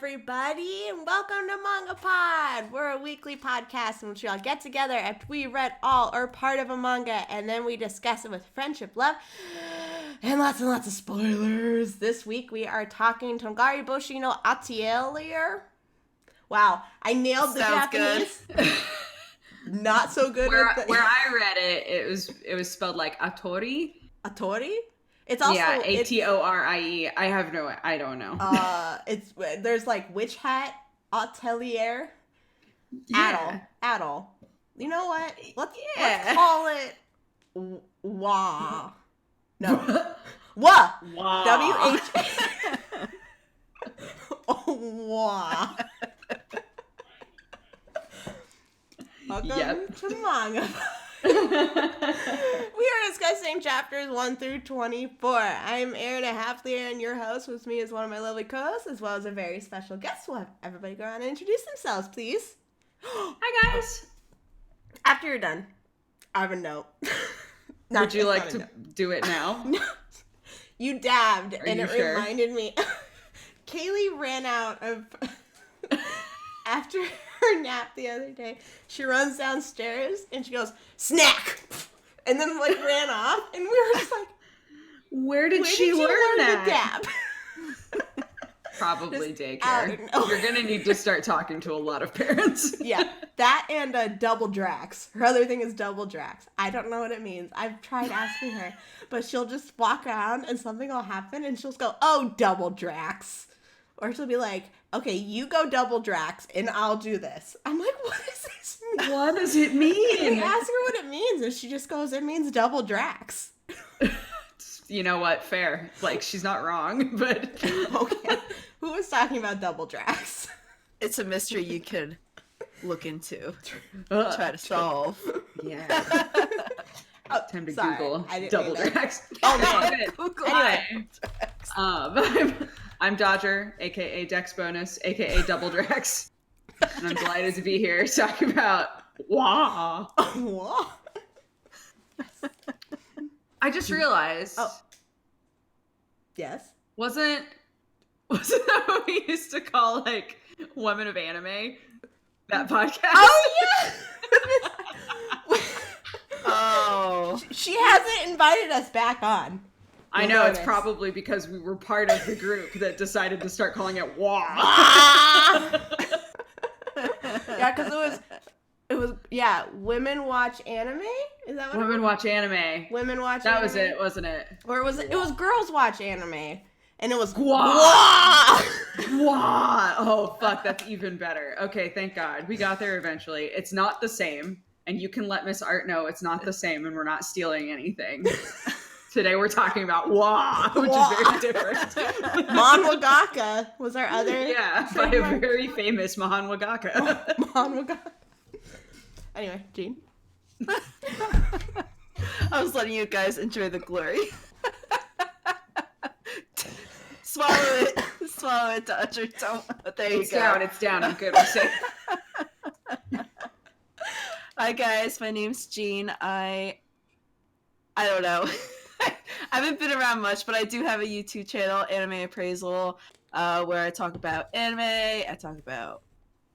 everybody, and welcome to MangaPod. We're a weekly podcast in which we all get together after we read all or part of a manga, and then we discuss it with friendship, love, and lots of spoilers. This week we are talking Tongari Boushi no Atelier. Wow, I nailed the Japanese. Good. Not so good. Where I read it, it was spelled like Atori. Atori? It's also Atorie. I don't know. There's like witch hat, Atelier, Adel. You know what? Let's call it Wah. No. Wah. W-H. Wah. Welcome to Manga. We are discussing chapters 1 through 24. I'm Erin, a half-leader, and your host. With me is one of my lovely co-hosts, as well as a very special guest. We'll have everybody go around and introduce themselves, please. Hi, guys. After you're done, I have a note. Would you like to do it now? No. You dabbed, Are and you it sure? reminded me. Kaylee ran out of... After her nap the other day, she runs downstairs and she goes, snack! And then ran off, and we were just like, Where did she learn that? To dab? Probably daycare. You're gonna need to start talking to a lot of parents. Yeah, that and double drax. Her other thing is double drax. I don't know what it means. I've tried asking her, but she'll just walk around and something will happen and she'll just go, oh, double drax. Or she'll be like, okay, you go double drax and I'll do this. I'm like, what does this mean? What does it mean? I ask her what it means and she just goes, it means double drax. You know what? Fair. She's not wrong, but... Okay. Who was talking about double drax? It's a mystery you could look into. Try to solve. Yeah. Time to sorry. Google I didn't double mean drax. Oh, no. Google Anyway. I'm Dodger, aka Dex Bonus, aka Double Drax. And I'm delighted to be here talking about Wah. What? I just realized. Oh. Yes? Wasn't that what we used to call Women of Anime? That podcast? Oh yeah! Oh. She hasn't invited us back on. I know, it's probably because we were part of the group that decided to start calling it Wah. Yeah, because it was Women Watch Anime? Is that what Women Watch Anime. Women Watch That Anime? was it, wasn't it? Or was it was Girls Watch Anime. And it was Wah! Wah! Oh, fuck, that's even better. Okay, thank God. We got there eventually. It's not the same, and you can let Miss Art know it's not the same, and we're not stealing anything. Today we're talking about Wah, which is very different. Manwagaka was our other by a very famous Mahan Wagaka. Manwagaka. Anyway, Jean. I was letting you guys enjoy the glory. Swallow it, Dodger. There you go. It's down. I'm good. We're safe. Hi guys, my name's Jean. I don't know. I haven't been around much, but I do have a YouTube channel, Anime Appraisal, where I talk about anime, I talk about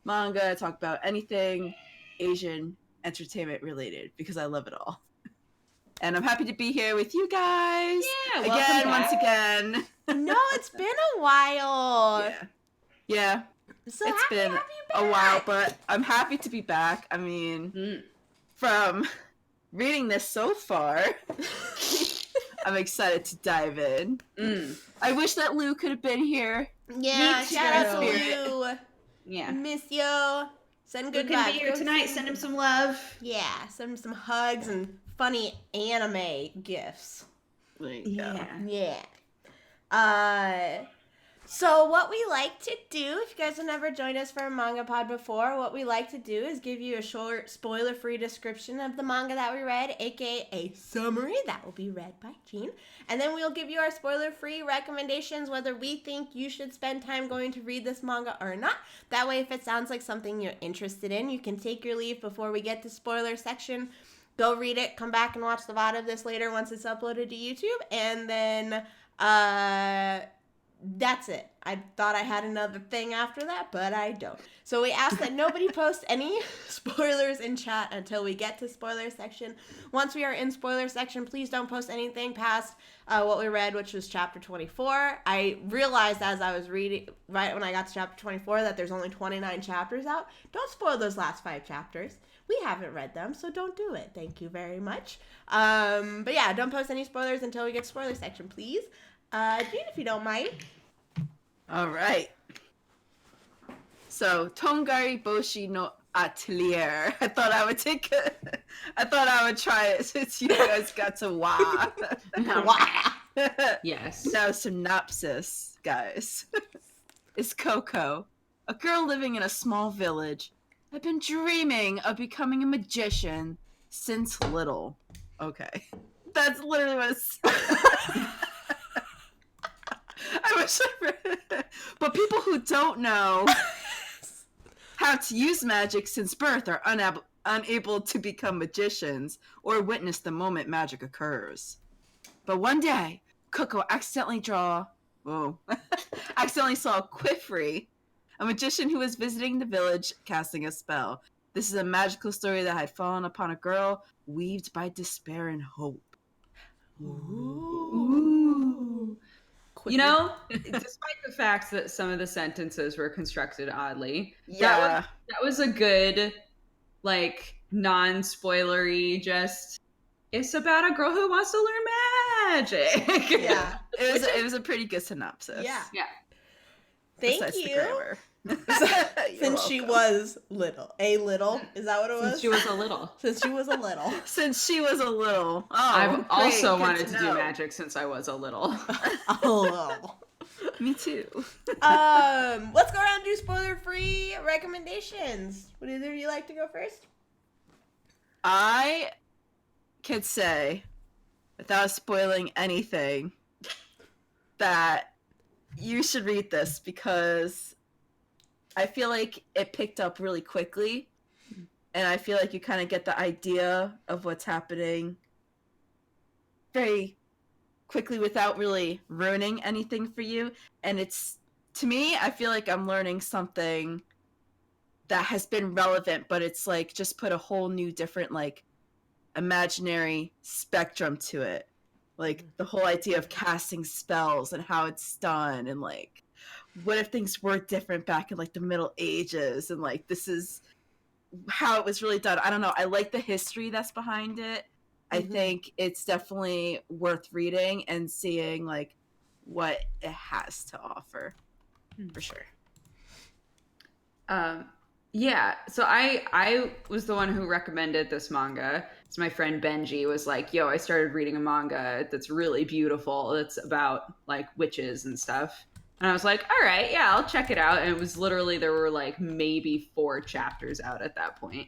manga, I talk about anything Asian entertainment related, because I love it all. And I'm happy to be here with you guys. Yeah, once again. No, it's been a while. Yeah. So it's been a while, but I'm happy to be back. I mean, from reading this so far, I'm excited to dive in. I wish that Lou could have been here. Yeah, shout out to Spirit. Lou. Yeah. Miss you. Send good vibes. Be here tonight. Send him some love. Yeah, send him some hugs and funny anime gifts. Yeah. So what we like to do, if you guys have never joined us for a MangaPod before, what we like to do is give you a short, spoiler-free description of the manga that we read, aka a summary that will be read by Jean. And then we'll give you our spoiler-free recommendations, whether we think you should spend time going to read this manga or not. That way, if it sounds like something you're interested in, you can take your leave before we get to spoiler section. Go read it, come back and watch the VOD of this later once it's uploaded to YouTube, and then that's it. I thought I had another thing after that, but I don't. So we ask that nobody post any spoilers in chat until we get to spoiler section. Once we are in spoiler section, please don't post anything past what we read, which was chapter 24. I realized as I was reading, right when I got to chapter 24, that there's only 29 chapters out. Don't spoil those last 5 chapters. We haven't read them, so don't do it. Thank you very much. But yeah, don't post any spoilers until we get to spoiler section, please. Jean, if you don't mind. All right. So, Tongari Boushi no Atelier. I thought I would try it since you guys got to wah. Yes. Now, synopsis, guys. Is Coco, a girl living in a small village, had been dreaming of becoming a magician since little. Okay. That's literally what it's. I wish I read it. But people who don't know how to use magic since birth are unable to become magicians or witness the moment magic occurs. But one day, Coco accidentally saw Quifrey, a magician who was visiting the village casting a spell. This is a magical story that had fallen upon a girl weaved by despair and hope. Ooh. You know, despite the fact that some of the sentences were constructed oddly, Yeah. that was a good, like, non-spoilery, just, it's about a girl who wants to learn magic. Yeah. It was a pretty good synopsis. Yeah. Yeah. Thank Besides the you. grammar. Since she was little. Is that what it was? Since she was a little. Since she was a little. Since she was a little. Oh, I've great, also good wanted to do know. magic since I was a little. A little. Me too. Let's go around and do spoiler-free recommendations. Would either of you like to go first? I could say, without spoiling anything, that you should read this because I feel like it picked up really quickly, and I feel like you kind of get the idea of what's happening very quickly without really ruining anything for you. And it's, to me, I feel like I'm learning something that has been relevant, but it's like just put a whole new different like imaginary spectrum to it. Like the whole idea of casting spells and how it's done, and like what if things were different back in like the Middle Ages, and like this is how it was really done. I don't know. I like the history that's behind it. I think it's definitely worth reading and seeing like what it has to offer, for sure. Yeah, so I was the one who recommended this manga. So my friend Benji was like, yo, I started reading a manga that's really beautiful. It's about like witches and stuff. And I was like, all right, yeah, I'll check it out. And it was literally, there were like maybe 4 chapters out at that point.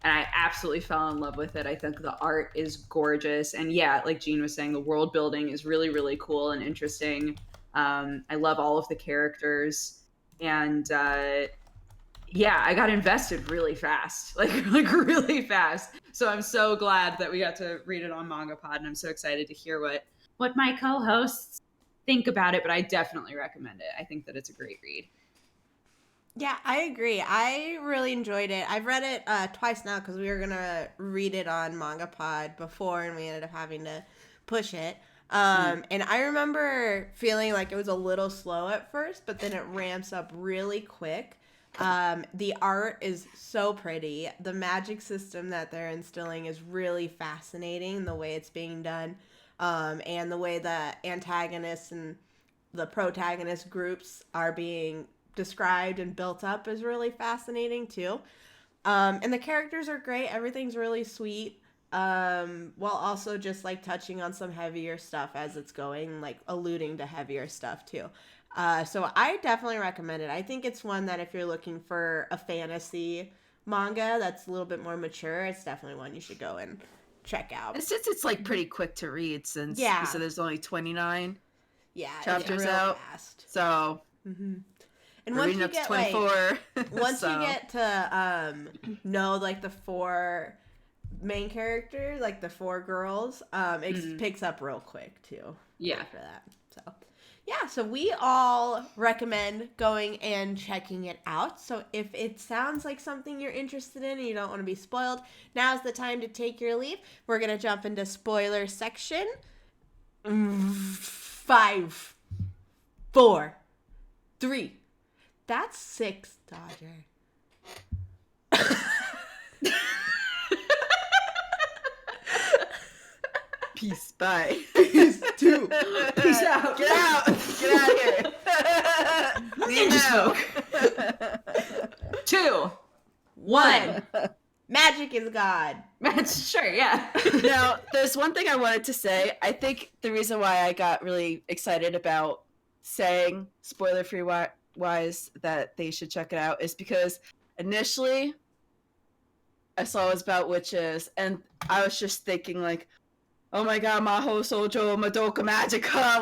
And I absolutely fell in love with it. I think the art is gorgeous. And yeah, like Jean was saying, the world building is really, really cool and interesting. I love all of the characters. And yeah, I got invested really fast, like really fast. So I'm so glad that we got to read it on MangaPod, and I'm so excited to hear what my co-hosts think about it. But I definitely recommend it. I think that it's a great read. Yeah, I agree. I really enjoyed it. I've read it twice now because we were gonna read it on MangaPod before, and we ended up having to push it. And I remember feeling like it was a little slow at first, but then it ramps up really quick. The art is so pretty. The magic system that they're instilling is really fascinating, the way it's being done. And the way the antagonists and the protagonist groups are being described and built up is really fascinating too. And the characters are great. Everything's really sweet. While also just like touching on some heavier stuff as it's going, like alluding to heavier stuff too. So I definitely recommend it. I think it's one that if you're looking for a fantasy manga that's a little bit more mature, it's definitely one you should go and check out. And since it's like pretty quick to read, since you said there's only 29 chapters out, fast. So and we're once reading you up to get 24. like, once you get to know like the 4 main characters, like the 4 girls, it picks up real quick too. Yeah. For that. So yeah, so we all recommend going and checking it out. So if it sounds like something you're interested in and you don't want to be spoiled, now's the time to take your leave. We're going to jump into spoiler section. 5, 4, 3. That's 6, Dodger. Peace. Bye. Peace. 2. Peace out. Get out. Get out of here. Leave now. 2, 1. Magic is God. Sure, yeah. Now, there's one thing I wanted to say. I think the reason why I got really excited about saying spoiler-free wise that they should check it out is because initially I saw it was about witches, and I was just thinking like, oh my god, Maho Sojo Madoka Magica,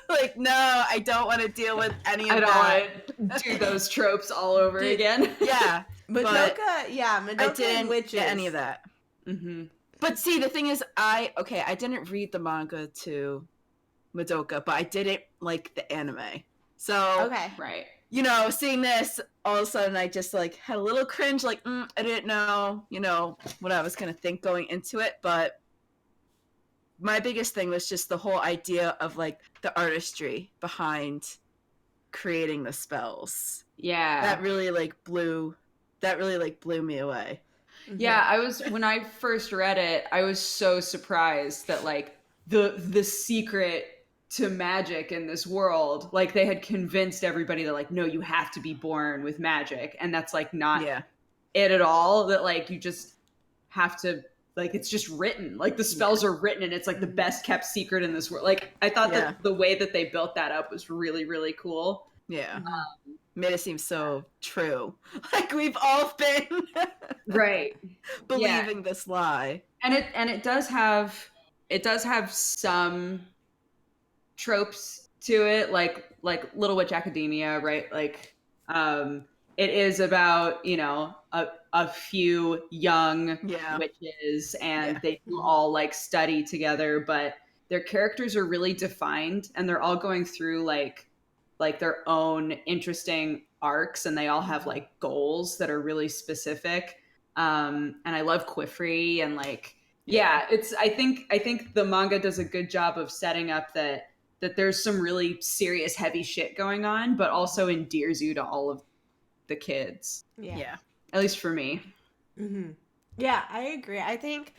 like no, I don't want to deal with any of I don't that. want to do those tropes all over again. Yeah, Madoka I didn't and witches. get any of that. Mm-hmm. But see, the thing is, I didn't read the manga to Madoka, but I didn't like the anime. So, Okay. Right. you know, seeing this, all of a sudden I just like had a little cringe, like, I didn't know, you know, what I was going to think going into it. But my biggest thing was just the whole idea of like the artistry behind creating the spells. Yeah. That really blew me away. Yeah, when I first read it, I was so surprised that like the secret to magic in this world, like they had convinced everybody that like, no, you have to be born with magic, and that's like not it at all. That like you just have to, like, it's just written, like the spells are written, and it's like the best kept secret in this world. Like I thought that the way that they built that up was really, really cool. Yeah. Made it seem so true. Like we've all been right believing this lie. And it does have some tropes to it, like Little Witch Academia, right? Like it is about, you know, a few young witches, and they all like study together, but their characters are really defined, and they're all going through like their own interesting arcs, and they all have like goals that are really specific. And I love Quifrey, and like, it's, I think the manga does a good job of setting up that there's some really serious, heavy shit going on, but also endears you to all of the kids. Yeah. At least for me. Mm-hmm. Yeah, I agree. I think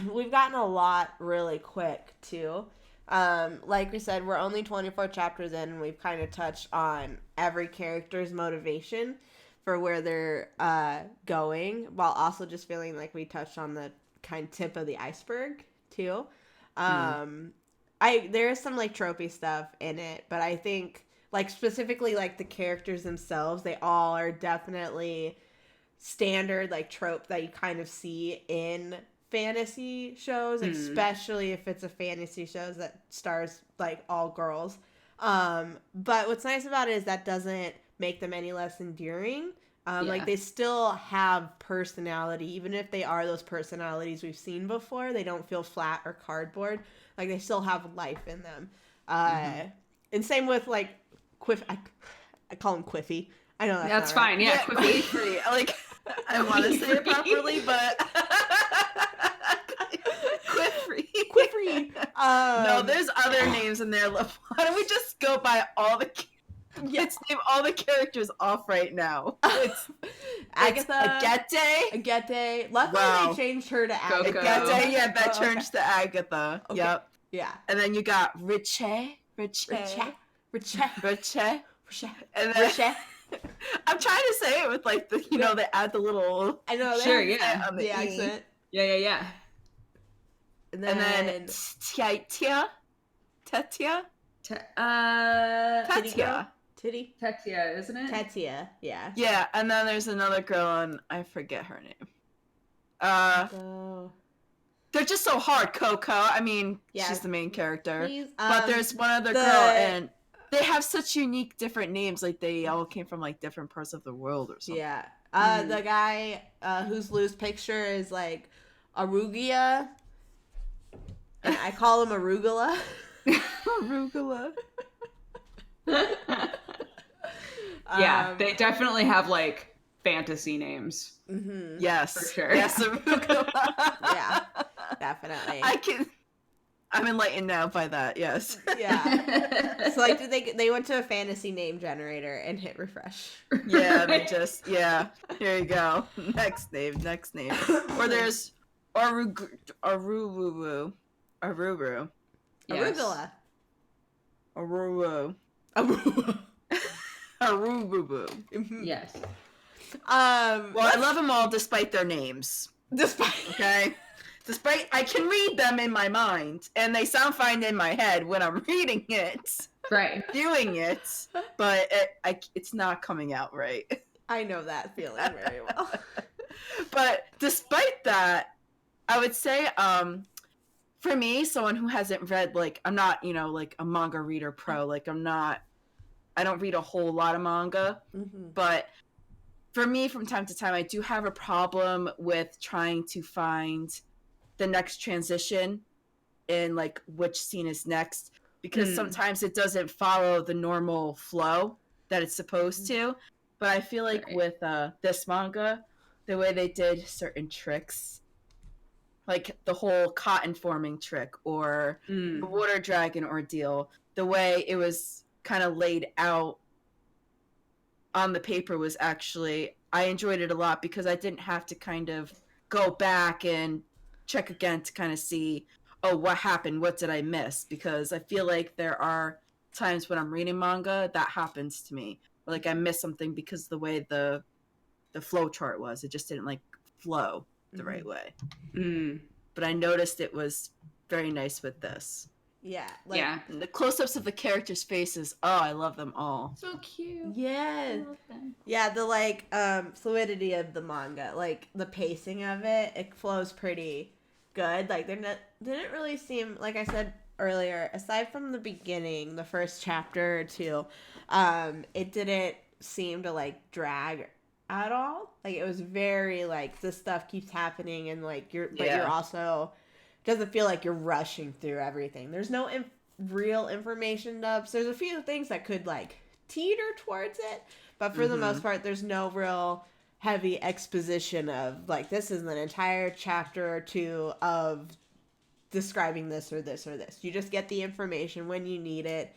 we've gotten a lot really quick too. Like we said, we're only 24 chapters in, and we've kind of touched on every character's motivation for where they're going, while also just feeling like we touched on the kind of tip of the iceberg too. There is some like tropey stuff in it, but I think like specifically like the characters themselves, they all are definitely standard like trope that you kind of see in fantasy shows, especially if it's a fantasy show that stars like all girls. But what's nice about it is that doesn't make them any less endearing. Like they still have personality, even if they are those personalities we've seen before. They don't feel flat or cardboard. Like they still have life in them. And same with like I call him Quiffy. I know that's fine. Right. Yeah, Quiffy. Like I want to say it properly, but Quifrey. No, there's other names in there. Why don't we just go by all the? Let's name all the characters off right now. It's Agatha, Agate. Luckily, they changed her to Agatha. Agate, that changed to Agatha. Okay. Yep. Yeah. And then you got Riche. And then I'm trying to say it with like the, you know, they add the little. I know. Sure. On the accent. Yeah. And then Tetia. Tetia, isn't it? Tetia, yeah. Yeah, and then there's another girl, and I forget her name. They're just so hard. Coco. I mean, she's the main character. But there's one other girl, and they have such unique, different names. Like they all came from like different parts of the world or something. Yeah. The guy whose loose picture is like Arugia, and I call him Arugula. Arugula. Yeah, they definitely have like fantasy names. Mm-hmm. Yes. For sure. Yes, arugula. Yeah, definitely. I'm enlightened now by that, yes. Yeah. So like, they went to a fantasy name generator and hit refresh. Yeah, they just, yeah. Here you go. Next name. Or there's Aruru. Arugula. Aruru. Arugula. Aruru. Yes. Well, I love them all despite their names. Okay? Despite, I can read them in my mind, and they sound fine in my head when I'm reading it, Right. viewing it, but it's not coming out right. I know that feeling very well. But despite that, I would say, for me, someone who hasn't read, like, I'm not, like a manga reader pro, like I don't read a whole lot of manga, Mm-hmm. but for me, from time to time, I do have a problem with trying to find the next transition in like which scene is next, because sometimes it doesn't follow the normal flow that it's supposed to. But I feel like with this manga, the way they did certain tricks, like the whole cotton forming trick or the water dragon ordeal, the way it was kind of laid out on the paper was actually, I enjoyed it a lot because I didn't have to kind of go back and check again to kind of see, oh, what happened? What did I miss? Because I feel like there are times when I'm reading manga that happens to me. Like I miss something because the way the flow chart was, it just didn't like flow the right way. But I noticed it was very nice with this. Yeah. And the close-ups of the characters' faces, oh, I love them all. So cute. Yes. I love them. Yeah, the fluidity of the manga, like the pacing of it flows pretty good. Like didn't really seem, like I said earlier, aside from the beginning, the first chapter or two, it didn't seem to like drag at all. Like it was very like this stuff keeps happening and like you're also doesn't feel like you're rushing through everything. There's no real information dumps. There's a few things that could like teeter towards it, but for the most part, there's no real heavy exposition of like this is an entire chapter or two of describing this or this or this. You just get the information when you need it,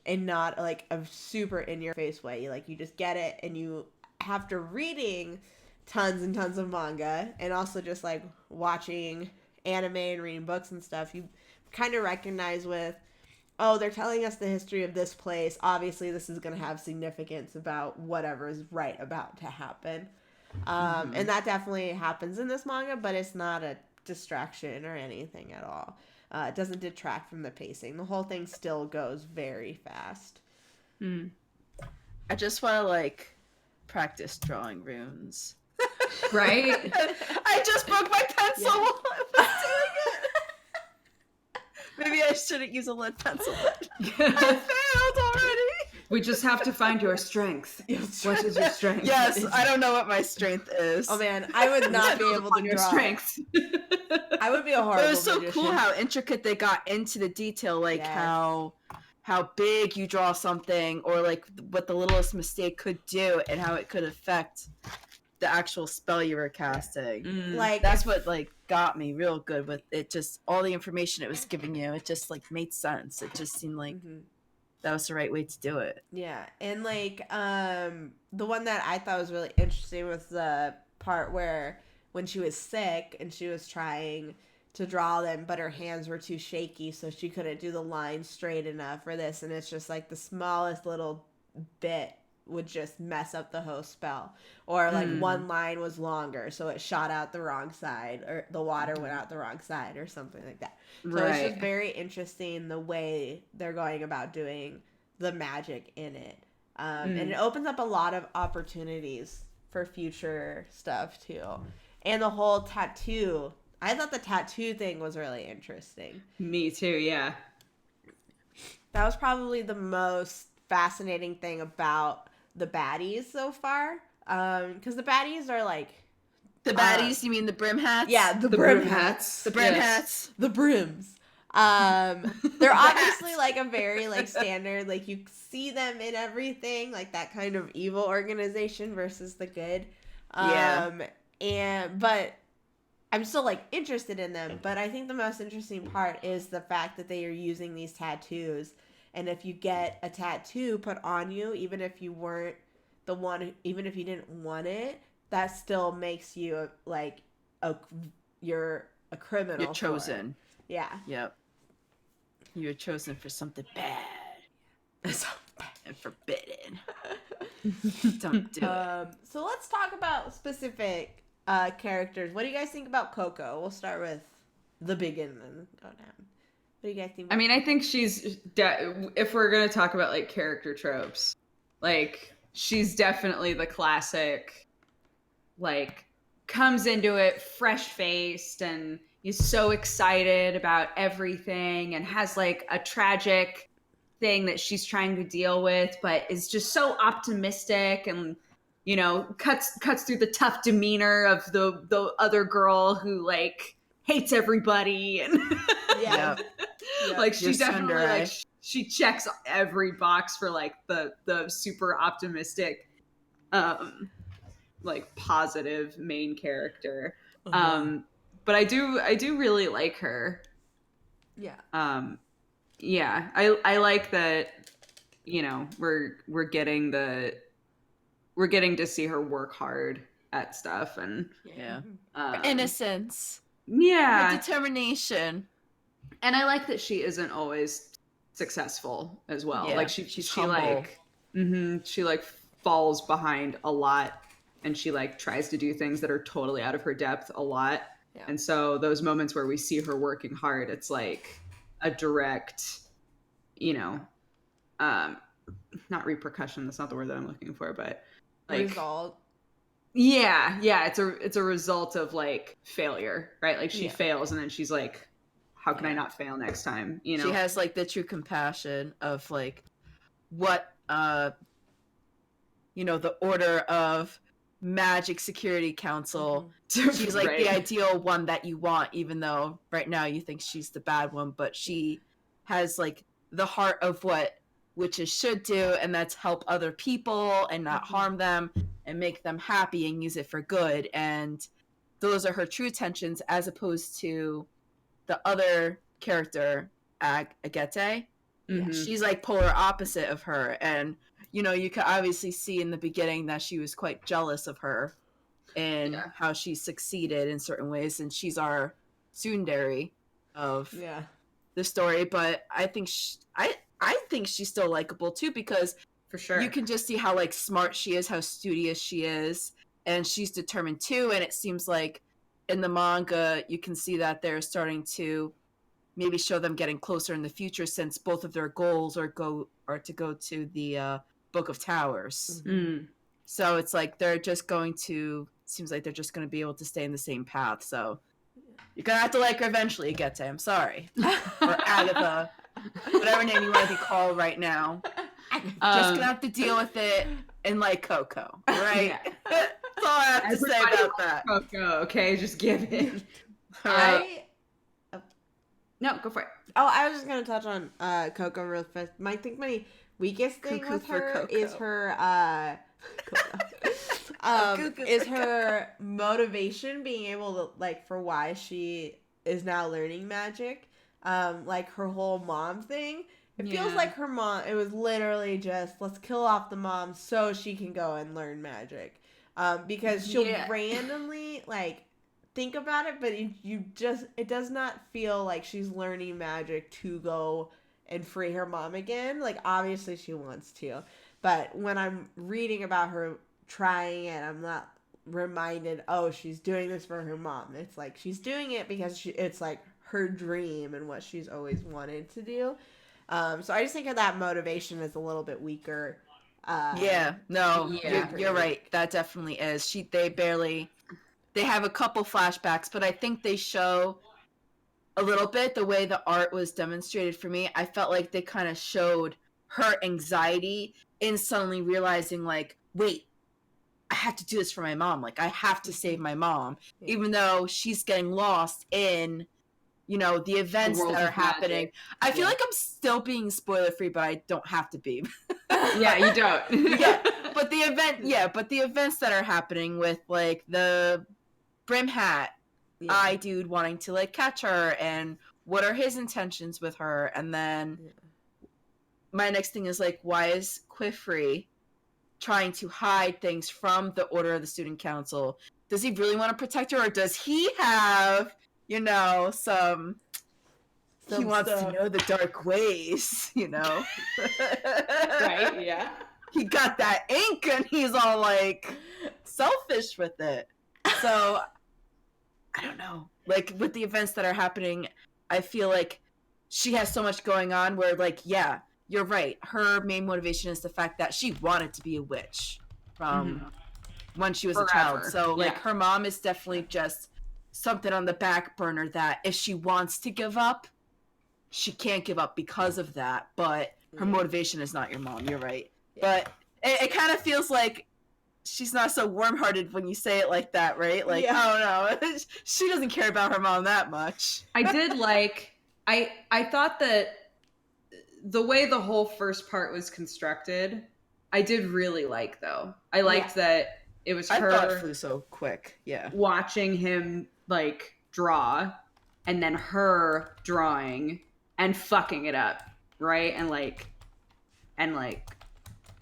and not like a super in your face way. You just get it, and you after reading tons and tons of manga and also just like watching anime and reading books and stuff, you kind of recognize with, oh, they're telling us the history of this place. Obviously, this is going to have significance about whatever is about to happen. And that definitely happens in this manga, but it's not a distraction or anything at all. It doesn't detract from the pacing. The whole thing still goes very fast. I just want to, like, practice drawing runes. Right? I just broke my pencil while I was doing it. Maybe I shouldn't use a lead pencil. I failed already. We just have to find your strength. What is your strength? Yes, I don't know what my strength is. Oh man, I would not be able to your draw. strength. I would be a horrible It was so magician. cool how intricate they got into the detail, like how big you draw something, or like what the littlest mistake could do, and how it could affect the actual spell you were casting. Like That's what like got me real good with it. Just all the information it was giving you, it just like made sense. It just seemed like that was the right way to do it. Yeah, and like the one that I thought was really interesting was the part where when she was sick and she was trying to draw them, but her hands were too shaky, so she couldn't do the line straight enough for this, and it's just like the smallest little bit would just mess up the whole spell. Or like one line was longer, so it shot out the wrong side, or the water went out the wrong side, or something like that. So it's just very interesting the way they're going about doing the magic in it. And it opens up a lot of opportunities for future stuff too. And the whole tattoo, I thought the tattoo thing was really interesting. Me too, yeah. That was probably the most fascinating thing about the baddies so far. Because the baddies are like... The baddies, you mean the brim hats? Yeah, the brim hats. The brim hats. The brims. They're obviously like a very like standard, like you see them in everything, like that kind of evil organization versus the good. Yeah. But I'm still like interested in them, but I think the most interesting part is the fact that they are using these tattoos. And if you get a tattoo put on you, even if you weren't the one, even if you didn't want it, that still makes you like a you're a criminal. You're chosen. Yeah. Yep. You're chosen for something bad and forbidden. Don't do it. So let's talk about specific characters. What do you guys think about Coco? We'll start with the beginning and go down. What do you guys think? I mean, I think she's if we're gonna talk about like character tropes, like she's definitely the classic, like comes into it fresh faced and is so excited about everything and has like a tragic thing that she's trying to deal with, but is just so optimistic and, you know, cuts through the tough demeanor of the other girl who like hates everybody and Yeah. like she Your definitely Sunday. like she checks every box for like the super optimistic like positive main character. But I do really like her. Yeah. Yeah, I like that, you know, we're getting to see her work hard at stuff and Yeah. um, Innocence. yeah, Determination. and I like that she isn't always successful as well. Yeah, Like she's she humble. like she like falls behind a lot and she like tries to do things that are totally out of her depth a lot. Yeah. And so those moments where we see her working hard, it's like a direct, you know, not repercussion, that's not the word that I'm looking for, but like Result. yeah, it's a result of like failure, right? Like she fails and then she's like, how can I not fail next time? You know, She has like the true compassion of like what you know, the Order of Magic Security Council. She's like the ideal one that you want, even though right now you think she's the bad one, but she has like the heart of what witches should do, and that's help other people and not harm them and make them happy and use it for good. And those are her true intentions, as opposed to the other character, Agete. She's like polar opposite of her, and you know, you could obviously see in the beginning that she was quite jealous of her and how she succeeded in certain ways, and she's our tsundere of the story. But I think I think she's still likable too, because for sure you can just see how like smart she is, how studious she is, and she's determined too. And it seems like in the manga you can see that they're starting to maybe show them getting closer in the future, since both of their goals are to go to the Book of Towers. So it's like they're just going to, seems like they're just going to be able to stay in the same path. So you're going to have to like her eventually, Agete. I'm sorry. Or Agatha. Whatever name you want to be called right now. Just going to have to deal with it and like Coco. Right? That's all I have to say about that. Coco, okay? Just give it. No, go for it. Oh, I was just gonna touch on Coco real fast. I think my weakest thing with her is her is her motivation, being able to like for why she is now learning magic. Like her whole mom thing. It feels like her mom. It was literally just let's kill off the mom so she can go and learn magic. Because she'll randomly like think about it, but it does not feel like she's learning magic to go and free her mom again. Like obviously she wants to, but when I'm reading about her trying it, I'm not reminded, oh, she's doing this for her mom. It's like she's doing it because it's like her dream and what she's always wanted to do. So I just think of that motivation is a little bit weaker. You're right. That definitely is. They have a couple flashbacks, but I think they show a little bit the way the art was demonstrated for me. I felt like they kind of showed her anxiety in suddenly realizing like, wait, I have to do this for my mom. Like I have to save my mom, even though she's getting lost in the events world that are of happening. magic. I feel like I'm still being spoiler free, but I don't have to be. Yeah, you don't. But the events that are happening with like the brim hat eye dude wanting to like catch her, and what are his intentions with her, and then my next thing is like, why is Quifrey trying to hide things from the Order of the Student Council? Does he really want to protect her, or does he have, some he wants to know the dark ways, Right, yeah. He got that ink and he's all like selfish with it. So I don't know. Like with the events that are happening, I feel like she has so much going on where like, yeah, you're right. Her main motivation is the fact that she wanted to be a witch from when she was a child. So like her mom is definitely just something on the back burner that if she wants to give up, she can't give up because of that. But her motivation is not your mom. You're right. But it kind of feels like she's not so warm-hearted when you say it like that, right? Like, oh no, she doesn't care about her mom that much. I did like, I thought that the way the whole first part was constructed, I did really like, though. I liked that it was her. I thought it flew so quick, watching him, like, draw, and then her drawing and fucking it up, right? And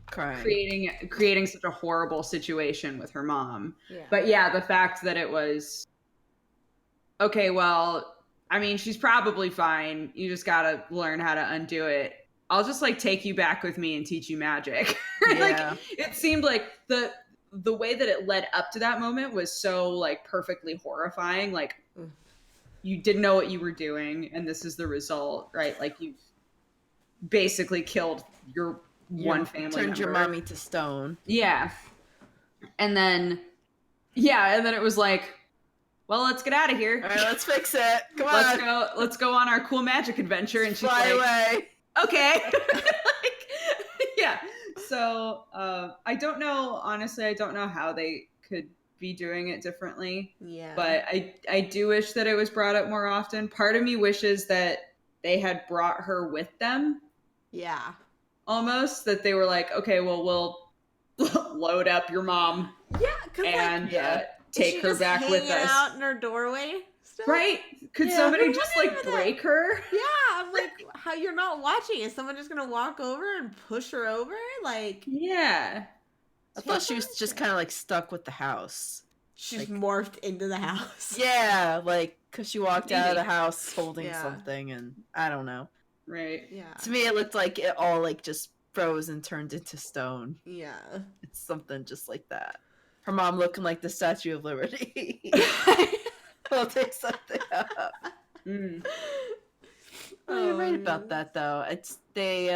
crying. Creating such a horrible situation with her mom. Yeah. But yeah, the fact that it was, okay, well, I mean, she's probably fine. You just gotta learn how to undo it. I'll just like take you back with me and teach you magic. Like it seemed like the way that it led up to that moment was so like perfectly horrifying. Like you didn't know what you were doing, and this is the result, right? Like you've basically killed your one family turned member. Your mommy to stone. Yeah. And then it was like, well, let's get out of here. All right, let's fix it. Come on. Let's go on our cool magic adventure. And she's Fly like, away. Okay. Yeah. So I don't know. Honestly, I don't know how they could be doing it differently. Yeah. But I do wish that it was brought up more often. Part of me wishes that they had brought her with them. Yeah. Almost that they were like, okay, well, we'll load up your mom. Yeah. And take her back with us. Out in her doorway. Still? Right? Could somebody just like break her? Yeah, I'm like, how you're not watching? Is someone just gonna walk over and push her over? Like, yeah. I thought she was just kind of like stuck with the house. She's like, morphed into the house. Yeah, like because she walked out of the house holding something, and I don't know. Right. Yeah. To me, it looked like it all like just froze and turned into stone. Yeah. It's something just like that. Her mom looking like the Statue of Liberty. We'll take something up. Oh, you're right about that, though. They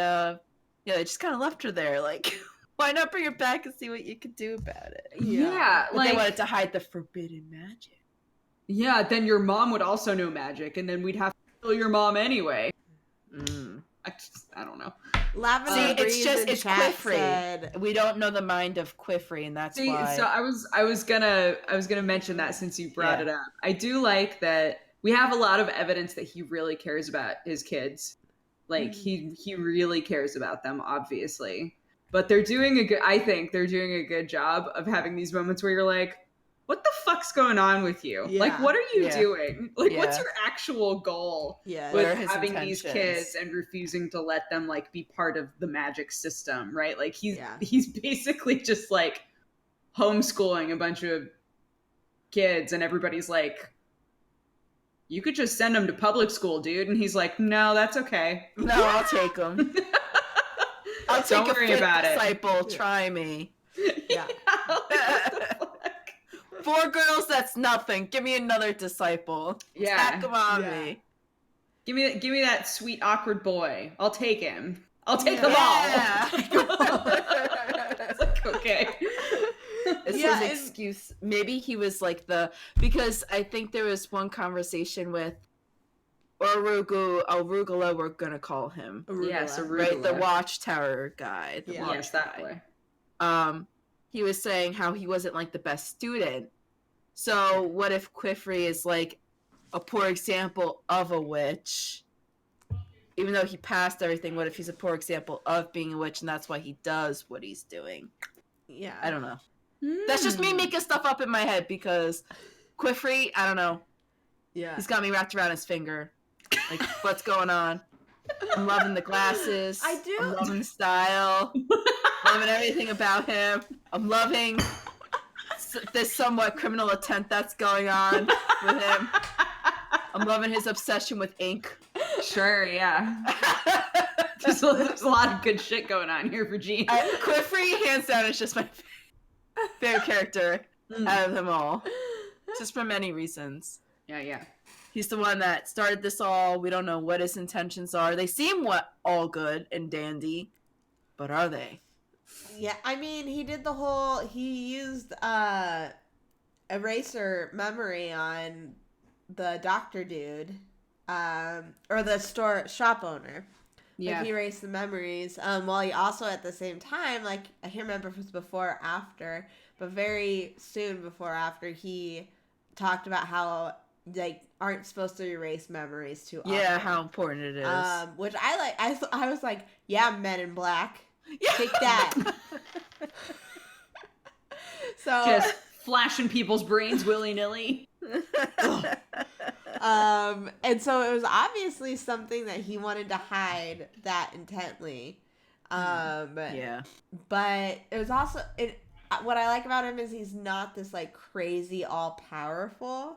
just kind of left her there. Like, why not bring her back and see what you could do about it? Yeah, but they wanted to hide the forbidden magic. Yeah, then your mom would also know magic, and then we'd have to kill your mom anyway. I don't know. Lavender it's Quifrey. We don't know the mind of Quifrey, and that's why. So I was gonna mention that since you brought it up. I do like that we have a lot of evidence that he really cares about his kids. Like he really cares about them, obviously. But I think they're doing a good job of having these moments where you're like, what the fuck's going on with you? Yeah. Like, what are you doing? Like, what's your actual goal with having these kids and refusing to let them, like, be part of the magic system, right? Like, he's basically just, like, homeschooling a bunch of kids, and everybody's like, you could just send them to public school, dude. And he's like, no, that's okay. No, I'll take them. I'll take a fifth disciple. Try me. Yeah. 4 girls, that's nothing. Give me another disciple. Yeah. Stack them on me. Give me that sweet, awkward boy. I'll take him. I'll take them all. It's like, okay. It's his excuse. Maybe he was like because I think there was one conversation with Arugula, we're gonna call him. Arugula. Yes, Arugula. Right? The watchtower guy. That way. He was saying how he wasn't like the best student. So what if Quifrey is like a poor example of a witch. Even though he passed everything, what if he's a poor example of being a witch and that's why he does what he's doing? Yeah. I don't know. That's just me making stuff up in my head because Quifrey, I don't know. Yeah. He's got me wrapped around his finger. Like, what's going on? I'm loving the glasses. I do. I'm loving the style. Loving everything about him. I'm loving this somewhat criminal intent that's going on with him. I'm loving his obsession with ink. Sure, yeah. There's a lot of good shit going on here for Gene. Quifrey, hands down, is just my favorite character out of them all. Just for many reasons. Yeah. He's the one that started this all. We don't know what his intentions are. They seem all good and dandy, but are they? Yeah, I mean, he used eraser memory on the doctor dude, or the shop owner. Yeah. Like, he erased the memories, while he also at the same time, like, I can't remember if it was before or after, but very soon before or after, he talked about how, like, aren't supposed to erase memories too often. Yeah, how important it is. Which I like. I was like, yeah, Men in Black. Take that. So just flashing people's brains willy-nilly. And so it was obviously something that he wanted to hide that intently. Yeah. But it was also what I like about him is he's not this like crazy all powerful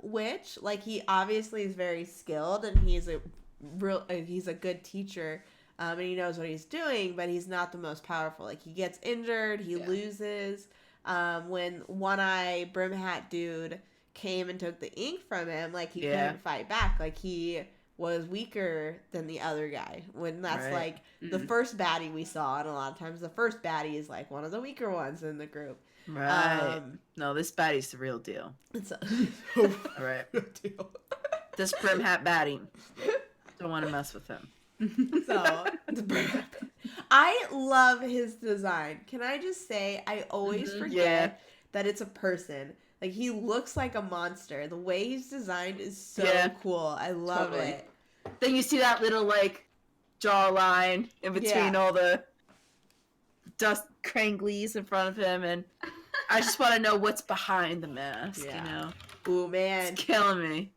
witch. Like, he obviously is very skilled and he's a good teacher. And he knows what he's doing, but he's not the most powerful. Like, he gets injured, he loses. When One-Eye Brim Hat dude came and took the ink from him, like, he couldn't fight back. Like, he was weaker than the other guy. When that's, like, the first baddie we saw. And a lot of times the first baddie is, like, one of the weaker ones in the group. Right. No, this baddie's the real deal. It's a Right. real deal. This Brim Hat baddie. Don't want to mess with him. So, I love his design. Can I just say, I always forget that it's a person. Like, he looks like a monster. The way he's designed is so cool. I love it. Then you see that little, like, jawline in between all the dust cranglies in front of him, and I just want to know what's behind the mask, you know? Ooh, man. It's killing me.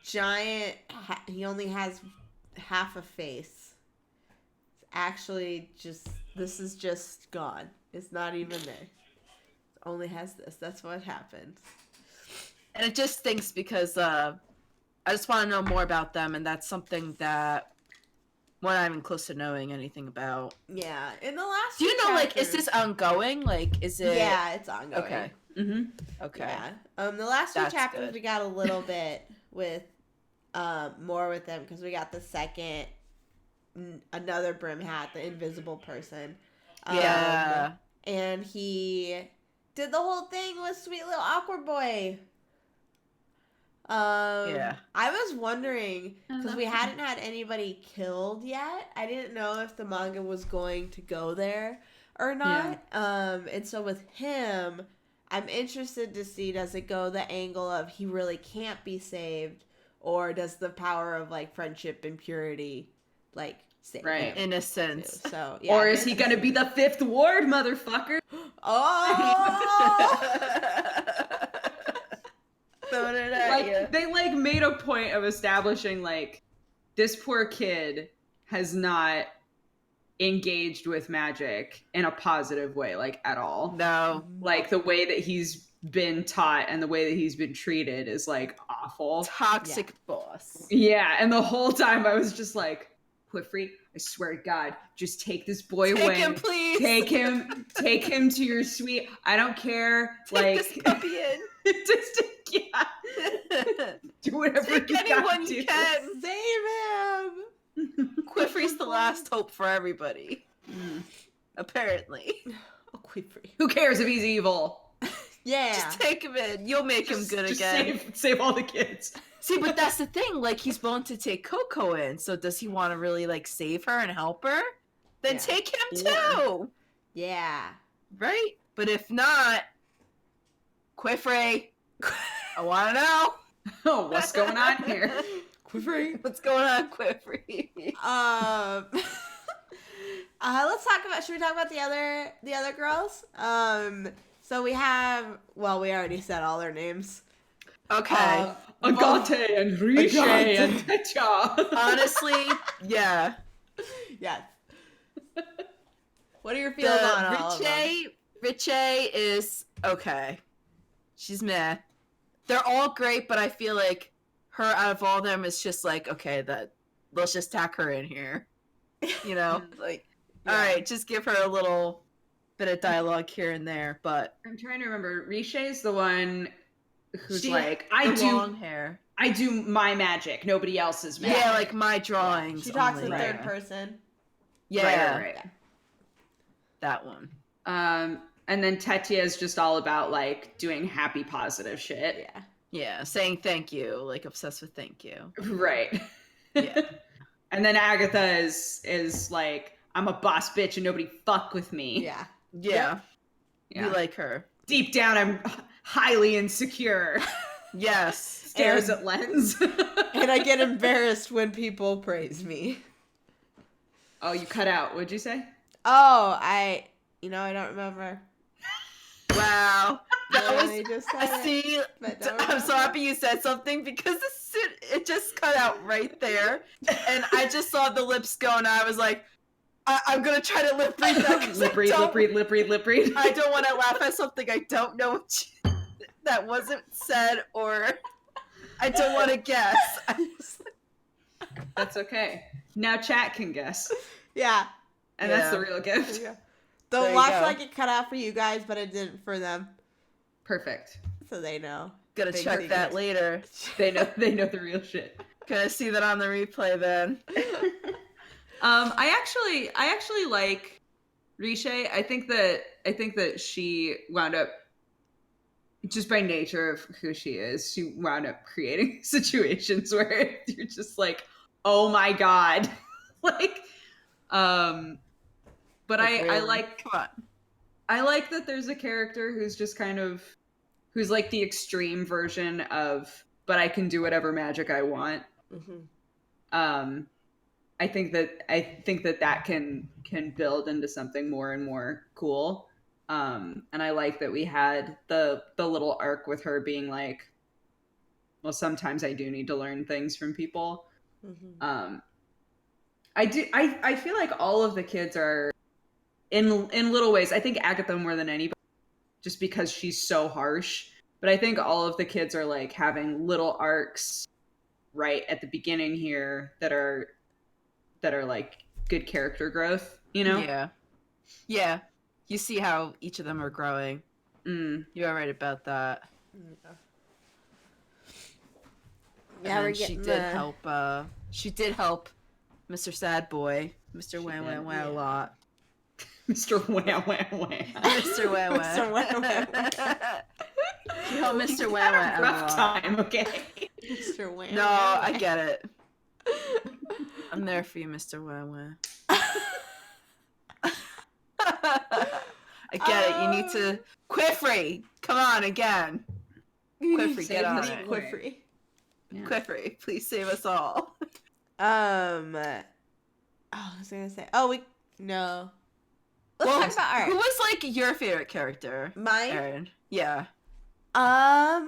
Giant, he only has half a face. It's actually this is just gone. It's not even there. It only has this. That's what happened. And it just stinks because I just want to know more about them, and that's something that we're not even close to knowing anything about. Yeah, in the last. Do you know, like, is this ongoing? Like, is it? Yeah, it's ongoing. Okay. Okay. Yeah. The last two That's chapters good. we got a little bit with, more with them because we got the second, another Brim Hat, the invisible person. Yeah. And he did the whole thing with sweet little awkward boy. I was wondering, because we hadn't had anybody killed yet. I didn't know if the manga was going to go there or not. And so with him, I'm interested to see, does it go the angle of he really can't be saved, or does the power of, like, friendship and purity, like, save him? Innocence. Too. So, yeah, Or is he gonna be the fifth ward, motherfucker? Oh! They, like, made a point of establishing, like, this poor kid has not engaged with magic in a positive way, like, at all. No. Like, the way that he's been taught and the way that he's been treated is, like, awful. Toxic boss. Yeah, and the whole time I was just like, Quifrey, I swear to God, just take this boy away. Take him, please. Take him to your suite. I don't care. Take this puppy in. Just, do whatever Take you anyone gotta you do. can. Save him! Quifrey's the last hope for everybody. Apparently. Oh, Quifrey. Who cares if he's evil? Yeah. Just take him in. You'll make him good again. Save all the kids. See, but that's the thing. Like, he's willing to take Coco in. So does he want to really, like, save her and help her? Then take him too. Yeah. Right? But if not, Quifrey, I want to know. Oh, what's going on here? Quivery. What's going on, Quivery? Should we talk about the other girls? So we already said all their names. Okay. Agate and Riche and Techa. Honestly, yeah. Yes. What are your feelings on all of them? Riche is okay. She's meh. They're all great, but I feel like her out of all of them is just like, okay, let's just tack her in here. You know? Like, Yeah. all right, just give her a little bit of dialogue here and there, but I'm trying to remember. Riche is the one who's like, long hair. I do my magic. Nobody else's magic. Yeah, like my drawings. She talks only. in third person. Yeah, Right. that one. And then Tetia is just all about like doing happy, positive shit. Yeah, saying thank you, like obsessed with thank you. Right. Yeah. And then Agatha is like, I'm a boss bitch and nobody fuck with me. Yeah. Yeah. Yeah. You like her. Deep down, I'm highly insecure. Yes. Stares at Lens. And I get embarrassed when people praise me. Oh, you cut out. What'd you say? Oh, I don't remember. Wow. I just said it, See, but don't I'm so remember. happy you said something because it just cut out right there. And I just saw the lips go and I was like, I'm going to try to lip read that. 'Cause Lip read. I don't want to laugh at something I don't know that wasn't said, or I don't want to guess. That's okay. Now chat can guess. Yeah. And that's the real gift. The There you watch go. like it cut out for you guys, but it didn't for them. Perfect. So they know. Gonna Big check that secret. later. They know the real shit. Gonna see that on the replay then. I actually like Riche. I think that she wound up, just by nature of who she is, she wound up creating situations where you're just like, oh my god. Like, but I like, Come on. I like that there's a character who's just kind of, who's like the extreme version of, but I can do whatever magic I want. Mm-hmm. I think that can build into something more and more cool. And I like that we had the little arc with her being like, well, sometimes I do need to learn things from people. Mm-hmm. I feel like all of the kids are in little ways. I think Agatha more than anybody, just because she's so harsh. But I think all of the kids are like having little arcs right at the beginning here that are like good character growth, you know? Yeah. You see how each of them are growing. You are right about that. Yeah, we're And getting she did help Mr. Sad Boy, Mr. Wah Wah Wah a lot. Mr. Wah Wah Wah. Mr. Wah Wah. Mr. Wah Wah. She helped Mr. Wah Wah a Rough lot. time, okay? Mr. Wah. No, I get it. I'm there for you, Mr. Wah Wah. I get it. You need to Quiffrey. Come on again. Quiffrey, Save get on this it. boy. Quiffrey. Yeah. Quiffrey, please save us all. I was gonna say. No. Let's Well, talk about art. Who was like your favorite character? Mine. Erin. Yeah. I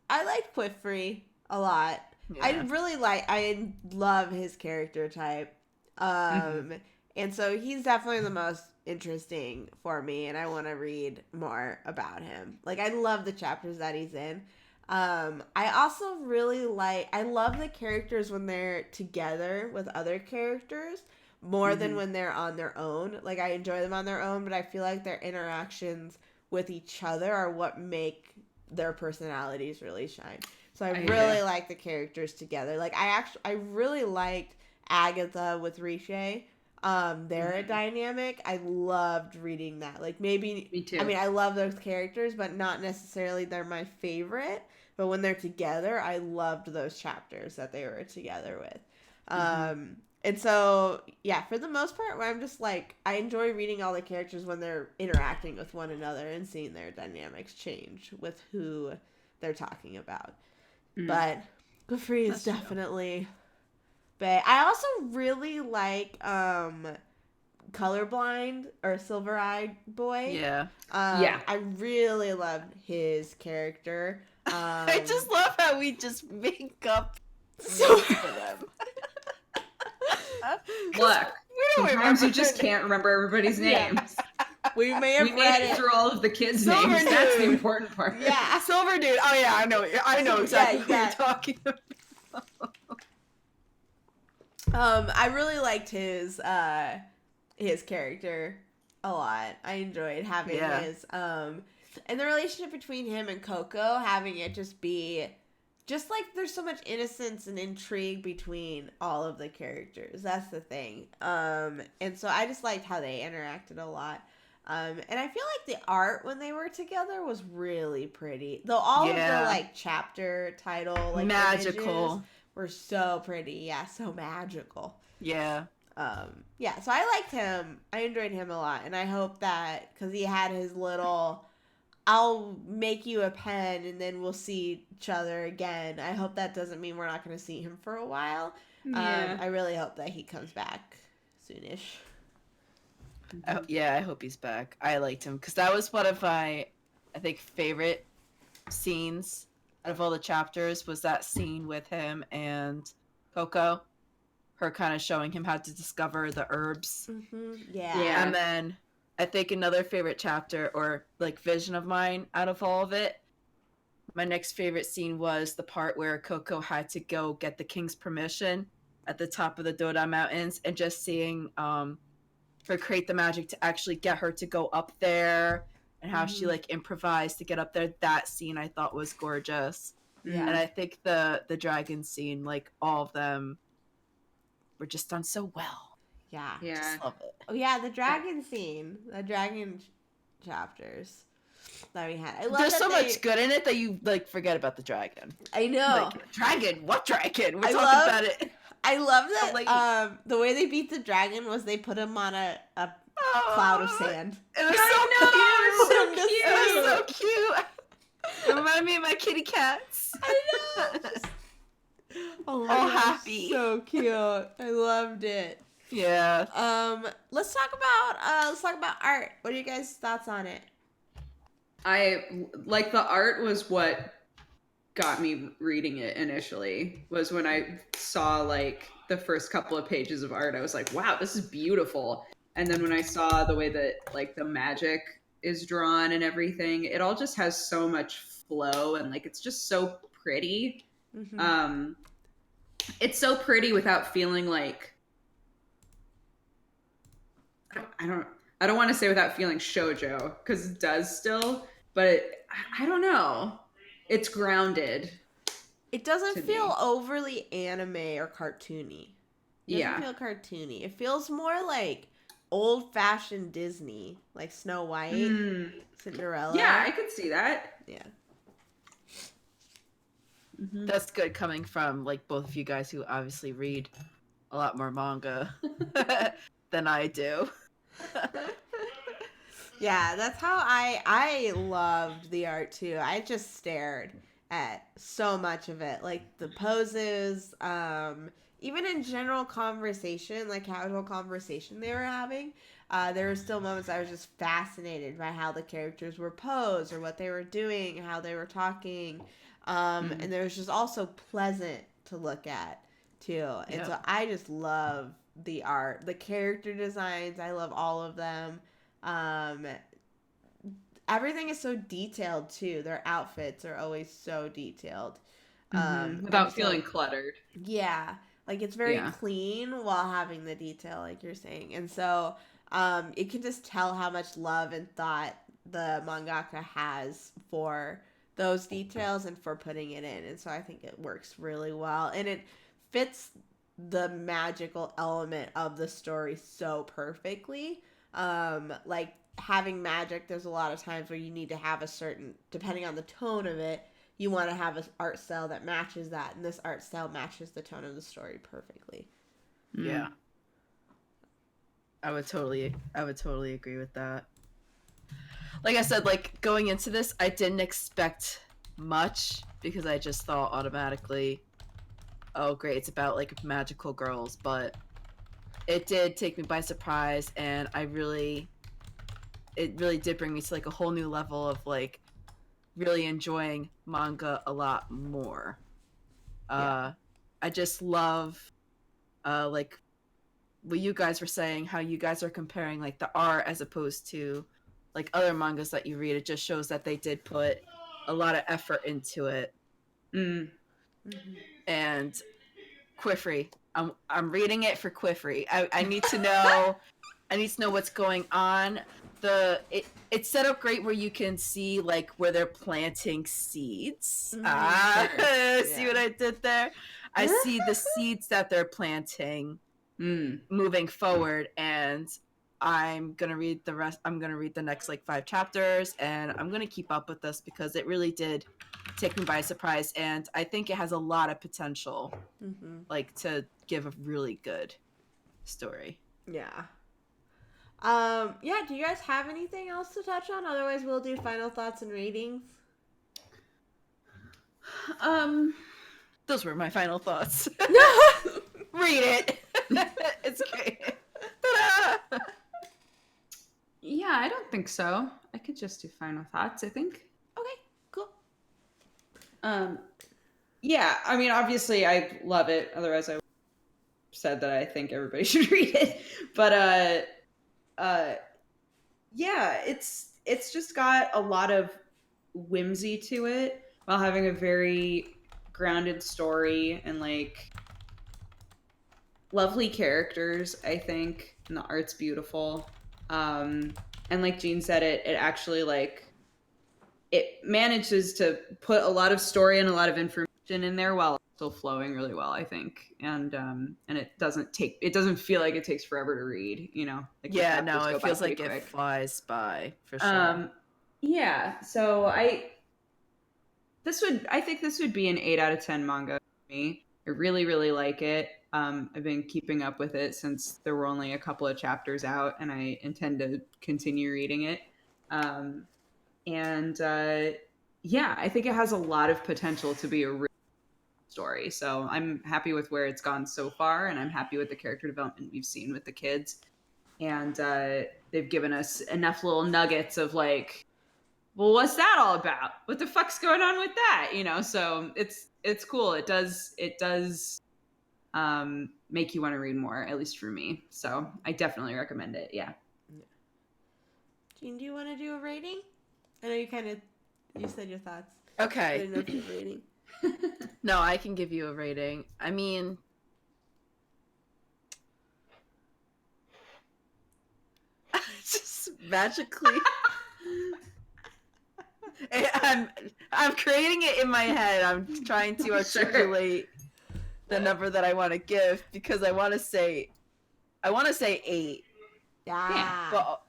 liked Quiffrey a lot. Yeah. I love his character type. And so he's definitely the most interesting for me, and I want to read more about him. Like, I love the chapters that he's in. I also I love the characters when they're together with other characters more than when they're on their own. Like, I enjoy them on their own, but I feel like their interactions with each other are what make their personalities really shine. So I really like the characters together. Like, I really liked Agatha with Riche. Their dynamic, I loved reading that. Like, maybe Me too. I mean, I love those characters, but not necessarily they're my favorite. But when they're together, I loved those chapters that they were together with. And so, yeah, for the most part, I'm just like, I enjoy reading all the characters when they're interacting with one another and seeing their dynamics change with who they're talking about. Mm. But Gofri is definitely bae. I also really like Colorblind or Silver Eyed Boy. Yeah. I really love his character. I just love how we just make up So names for them. Look, sometimes you just their can't remember everybody's Yeah. names. we may have We made read it it. through all of the kids' Silver names. That's the Dude. important part. Yeah. Silver Dude. Oh yeah, I know exactly you what you're got- talking about. I really liked his character a lot. I enjoyed having his and the relationship between him and Coco, having it just be just like there's so much innocence and intrigue between all of the characters. That's the thing. And so I just liked how they interacted a lot. And I feel like the art when they were together was really pretty. Though all of the like chapter title like magical images were so pretty. Yeah, so magical. Yeah. Yeah, so I liked him. I enjoyed him a lot, and I hope that because he had his little I'll make you a pen and then we'll see each other again. I hope that doesn't mean we're not going to see him for a while. Yeah. I really hope that he comes back soonish. I hope he's back. I liked him because that was one of my, I think, favorite scenes out of all the chapters was that scene with him and Coco. Her kind of showing him how to discover the herbs. Mm-hmm. Yeah. Yeah. And then I think another favorite chapter or like vision of mine out of all of it, my next favorite scene was the part where Coco had to go get the king's permission at the top of the Doda Mountains and just seeing her create the magic to actually get her to go up there and how she like improvised to get up there. That scene I thought was gorgeous. Yeah. And I think the dragon scene, like all of them were just done so well. Yeah. Yeah. Just love it. Oh, yeah, the dragon scene. The dragon chapters that we had. I love There's that so they- much good in it that you like forget about the dragon. I know. Like, dragon? What dragon? We're I talking love- about it. I love that Like- the way they beat the dragon was they put him on a cloud of sand. It was I know, so cute. it's so It was so cute. It reminded me of my kitty cats. I know. Oh my All gosh, happy. So cute. I loved it. Yeah. Let's talk about art. What are you guys' thoughts on it? I like the art was what got me reading it initially. Was when I saw like the first couple of pages of art, I was like, wow, this is beautiful. And then when I saw the way that like the magic is drawn and everything, it all just has so much flow and like it's just so pretty. Mm-hmm. It's so pretty without feeling like I don't want to say without feeling shoujo because it does still, but I don't know. It's grounded. It doesn't to feel me. overly anime or cartoony. It doesn't feel cartoony. It feels more like old-fashioned Disney, like Snow White, Cinderella. Yeah, I could see that. Yeah. That's good coming from like both of you guys who obviously read a lot more manga than I do. Yeah, that's how I loved the art too. I just stared at so much of it, like the poses, even in general conversation, like casual conversation they were having. There were still moments I was just fascinated by how the characters were posed or what they were doing, how they were talking, and there was just also pleasant to look at too. And so I just love the art, the character designs. I love all of them. Everything is so detailed too. Their outfits are always so detailed. Without feeling cluttered. Yeah. Like it's very clean while having the detail, like you're saying. And so it can just tell how much love and thought the mangaka has for those details and for putting it in. And so I think it works really well. And it fits the magical element of the story so perfectly. Like having magic, there's a lot of times where you need to have a certain, depending on the tone of it, you want to have an art style that matches that, and this art style matches the tone of the story perfectly. Yeah. I would totally agree with that. Like I said, like going into this, I didn't expect much because I just thought automatically, oh great, it's about like magical girls, but it did take me by surprise, and it really did bring me to like a whole new level of like really enjoying manga a lot more. I just love like what you guys were saying, how you guys are comparing like the art as opposed to like other mangas that you read. It just shows that they did put a lot of effort into it. And Quiffrey, I'm reading it for Quiffrey. I need to know what's going on. It's set up great where you can see like where they're planting seeds. See what I did there? I see the seeds that they're planting moving forward, and I'm gonna read the rest. I'm gonna read the next like 5 chapters, and I'm gonna keep up with this because it really did take me by surprise, and I think it has a lot of potential, like to give a really good story. Yeah. Do you guys have anything else to touch on? Otherwise, we'll do final thoughts and ratings. Those were my final thoughts. Read it. It's great. Yeah, I don't think so. I could just do final thoughts, I think. Okay, cool. Yeah, I mean, obviously I love it. Otherwise I would have said that I think everybody should read it. But yeah, it's just got a lot of whimsy to it while having a very grounded story and like lovely characters, I think, and the art's beautiful. And like Jean said, it actually like it manages to put a lot of story and a lot of information in there while still flowing really well, I think. And it doesn't feel like it takes forever to read, you know? Like yeah, no, it feels like it flies by for sure. Yeah, so I think this would be an 8 out of 10 manga for me. I really, really like it. I've been keeping up with it since there were only a couple of chapters out, and I intend to continue reading it. Yeah, I think it has a lot of potential to be a real story. So I'm happy with where it's gone so far, and I'm happy with the character development we've seen with the kids. And they've given us enough little nuggets of like, well, what's that all about? What the fuck's going on with that? You know, so it's cool. It does make you want to read more, at least for me. So I definitely recommend it. Yeah. Jean, do you want to do a rating? I know you said your thoughts. Okay. I didn't know if you were rating. No, I can give you a rating. I mean, just magically. I'm creating it in my head. I'm trying to articulate the number that I want to give because I want to say 8. Yeah. But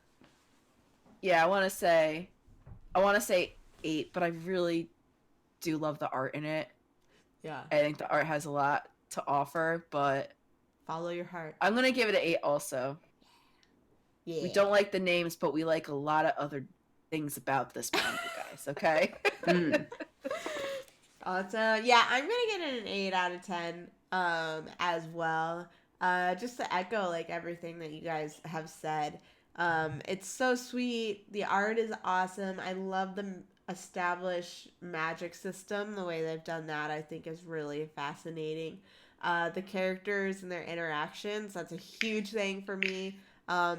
yeah, I want to say 8, but I really do love the art in it. Yeah. I think the art has a lot to offer, but Follow your heart. I'm going to give it an 8 also. Yeah. We don't like the names, but we like a lot of other things about this manga, guys, okay? Yeah, I'm gonna get it an 8 out of 10 as well. Just to echo like everything that you guys have said. It's so sweet. The art is awesome. I love the established magic system. The way they've done that, I think, is really fascinating. The characters and their interactions, that's a huge thing for me.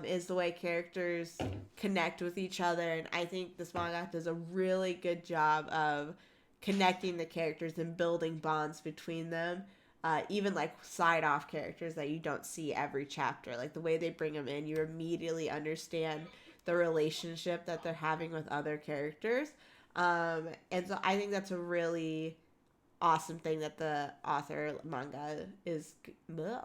Is the way characters connect with each other, and I think this manga does a really good job of connecting the characters and building bonds between them. Even like side off characters that you don't see every chapter, like the way they bring them in, you immediately understand the relationship that they're having with other characters. And so I think that's a really awesome thing that the author manga is the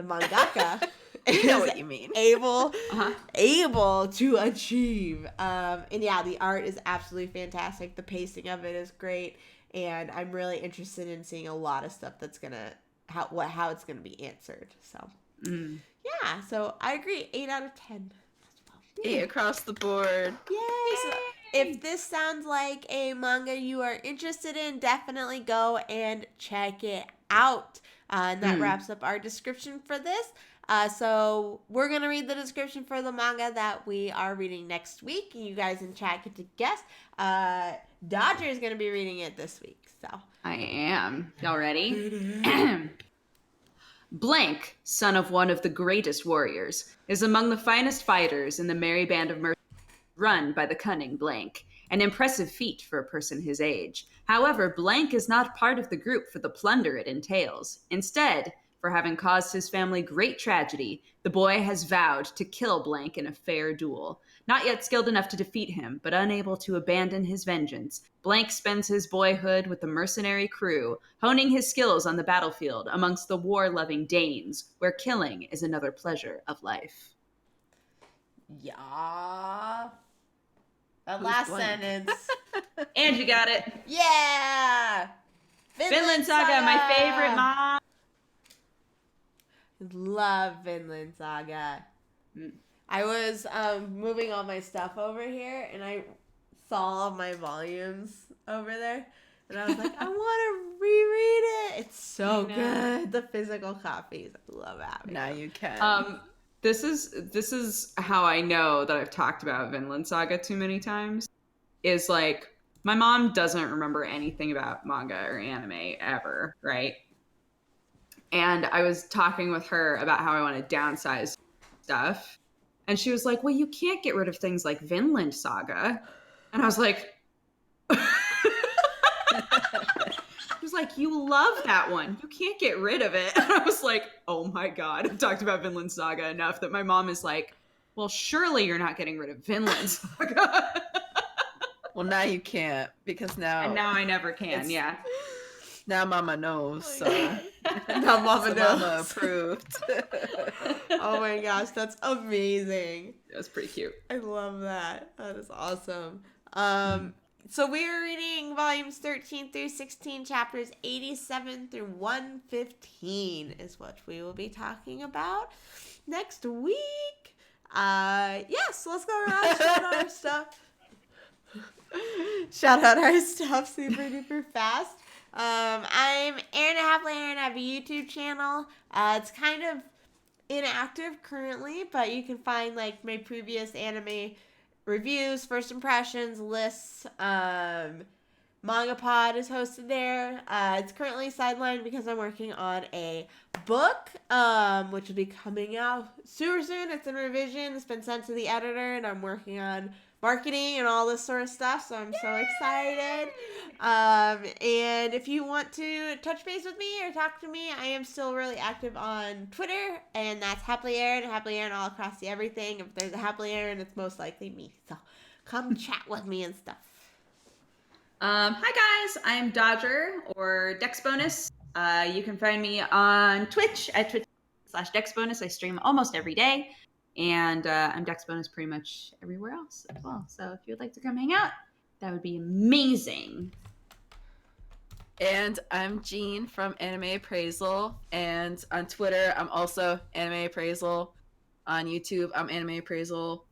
mangaka You know what you mean. able to achieve. And yeah, the art is absolutely fantastic. The pacing of it is great, and I'm really interested in seeing a lot of stuff that's gonna how it's gonna be answered. So yeah, so I agree. 8 out of 10. 8 across the board. Yay! So if this sounds like a manga you are interested in, definitely go and check it out. And that wraps up our description for this. So we're going to read the description for the manga that we are reading next week. You guys in chat get to guess. Dodger is going to be reading it this week. So I am. Y'all ready? Blank, son of one of the greatest warriors, is among the finest fighters in the merry band of mercenaries run by the cunning Blank, an impressive feat for a person his age. However, Blank is not part of the group for the plunder it entails. Instead, for having caused his family great tragedy, the boy has vowed to kill Blank in a fair duel. Not yet skilled enough to defeat him, but unable to abandon his vengeance, Blank spends his boyhood with the mercenary crew, honing his skills on the battlefield amongst the war-loving Danes, where killing is another pleasure of life. yeah. That Who's last Blank? sentence. And you got it. Yeah. Vinland Saga, my favorite mom. Love Vinland Saga. I was moving all my stuff over here, and I saw all my volumes over there, and I was like, I want to reread it. It's so good. The physical copies, I love having. Now you can. This is how I know that I've talked about Vinland Saga too many times. Is like my mom doesn't remember anything about manga or anime ever, right? And I was talking with her about how I want to downsize stuff. And she was like, well, you can't get rid of things like Vinland Saga. And I was like, she was like, you love that one. You can't get rid of it. And I was like, oh my God, I've talked about Vinland Saga enough that my mom is like, well, surely you're not getting rid of Vinland Saga. Well, now you can't, because now... And now I never can, yeah. Now Mama knows, so... Now Mama so knows. Mama approved. Oh my gosh, that's amazing. That's pretty cute. I love that. That is awesome. So we are reading volumes 13 through 16, chapters 87 through 115 is what we will be talking about next week. So let's go around and shout out our stuff. Shout out our stuff super duper fast. I'm Erin Hapley, and I have a YouTube channel. It's kind of inactive currently, but you can find like my previous anime reviews, first impressions, lists. MangaPod is hosted there. It's currently sidelined because I'm working on a book, which will be coming out super soon. It's in revision. It's been sent to the editor, and I'm working on marketing and all this sort of stuff, so I'm so excited. And if you want to touch base with me or talk to me, I am still really active on Twitter, and that's Happily Aaron all across the everything. If there's a Happily Aaron, it's most likely me. So come chat with me and stuff. Hi guys, I'm Dodger or DexBonus. You can find me on Twitch at twitch.com/DexBonus. I stream almost every day. And I'm DexBonus pretty much everywhere else as well. So if you'd like to come hang out, that would be amazing. And I'm Jean from Anime Appraisal. And on Twitter, I'm also Anime Appraisal. On YouTube, I'm Anime Appraisal.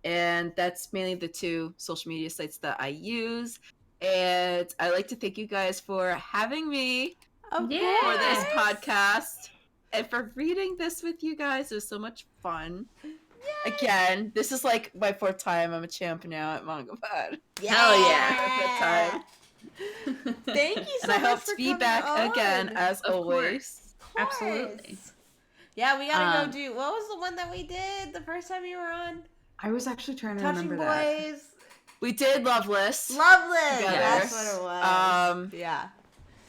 And that's mainly the two social media sites that I use. And I'd like to thank you guys for having me for this podcast. And for reading this with you guys. It was so much fun. Yay. Again, this is like my fourth time. I'm a champ now at MangaPod. Yeah. Hell yeah. Fifth time. Thank you so and I much hope for to be coming back on. again, as Of always. Course. Absolutely. Yeah, we gotta go do... What was the one that we did the first time you were on? I was actually trying to Touching remember Boys. that. We did Loveless. Loveless. Together. That's what it was. Yeah.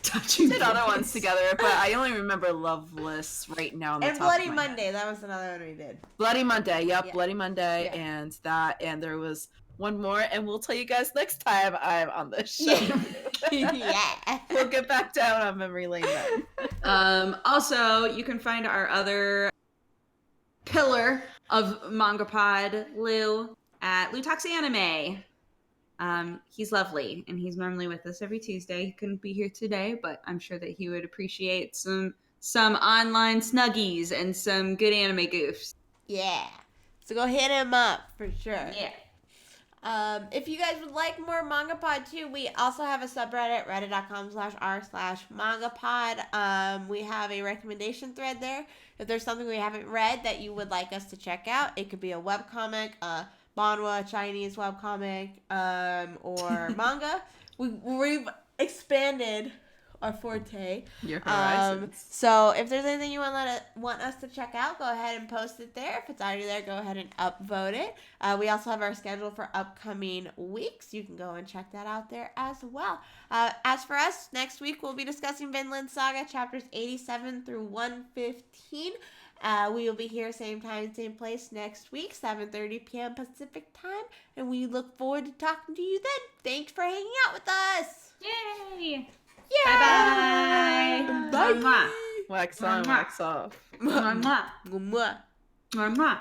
Touching We did other Boys. ones together, but I only remember Loveless right now on the And top Bloody of my Monday. head. That was another one we did. Bloody Monday. Yep, Yeah. Bloody Monday. Yeah. And that. And there was one more. And we'll tell you guys next time I'm on this show. Yeah. We'll get back down on memory lane then. Also, you can find our other pillar of MangaPod, Lou, at Lutoxy Anime. He's lovely, and he's normally with us every Tuesday. He couldn't be here today, but I'm sure that he would appreciate some online snuggies and some good anime goofs. Yeah. So go hit him up for sure. Yeah. If you guys would like more MangaPod too, we also have a subreddit, reddit.com/r/MangaPod. We have a recommendation thread there. If there's something we haven't read that you would like us to check out, it could be a webcomic, a manhwa, Chinese webcomic, or manga. We've expanded our forte. Your horizons. So if there's anything you want us to check out, go ahead and post it there. If it's already there, go ahead and upvote it. We also have our schedule for upcoming weeks. You can go and check that out there as well. As for us, next week we'll be discussing Vinland Saga chapters 87 through 115. We will be here same time, same place next week, 7:30 p.m. Pacific time, and we look forward to talking to you then. Thanks for hanging out with us. Yay! Yeah. Bye-bye. Bye. Wax on, wax off. Mwah. Mwah. Mwah.